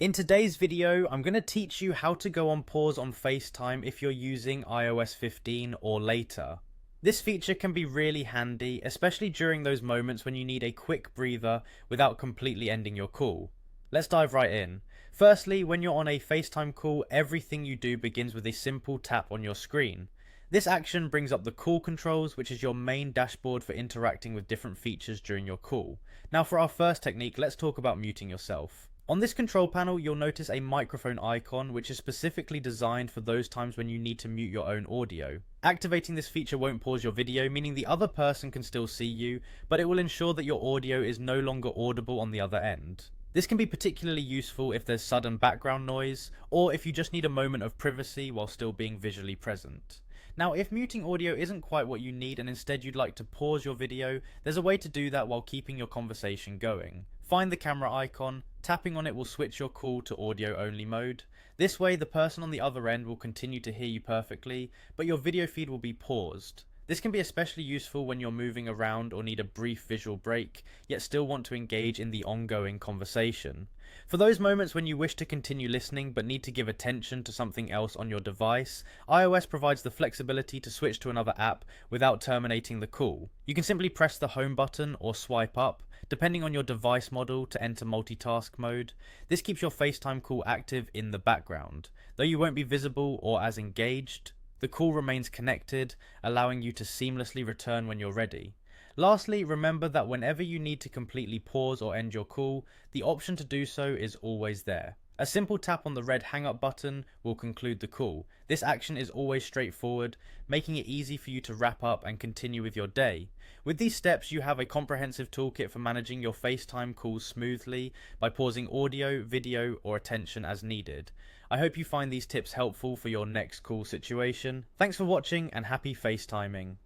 In today's video, I'm going to teach you how to go on pause on FaceTime if you're using iOS 15 or later. This feature can be really handy, especially during those moments when you need a quick breather without completely ending your call. Let's dive right in. Firstly, when you're on a FaceTime call, everything you do begins with a simple tap on your screen. This action brings up the call controls, which is your main dashboard for interacting with different features during your call. Now for our first technique, let's talk about muting yourself. On this control panel, you'll notice a microphone icon, which is specifically designed for those times when you need to mute your own audio. Activating this feature won't pause your video, meaning the other person can still see you, but it will ensure that your audio is no longer audible on the other end. This can be particularly useful if there's sudden background noise, or if you just need a moment of privacy while still being visually present. Now, if muting audio isn't quite what you need and instead you'd like to pause your video, there's a way to do that while keeping your conversation going. Find the camera icon, tapping on it will switch your call to audio only mode. This way the person on the other end will continue to hear you perfectly, but your video feed will be paused. This can be especially useful when you're moving around or need a brief visual break, yet still want to engage in the ongoing conversation. For those moments when you wish to continue listening but need to give attention to something else on your device, iOS provides the flexibility to switch to another app without terminating the call. You can simply press the home button or swipe up, depending on your device model, to enter multitask mode. This keeps your FaceTime call active in the background. Though you won't be visible or as engaged, the call remains connected, allowing you to seamlessly return when you're ready. Lastly, remember that whenever you need to completely pause or end your call, the option to do so is always there. A simple tap on the red hang up button will conclude the call. This action is always straightforward, making it easy for you to wrap up and continue with your day. With these steps, you have a comprehensive toolkit for managing your FaceTime calls smoothly by pausing audio, video, or attention as needed. I hope you find these tips helpful for your next call situation. Thanks for watching and happy FaceTiming.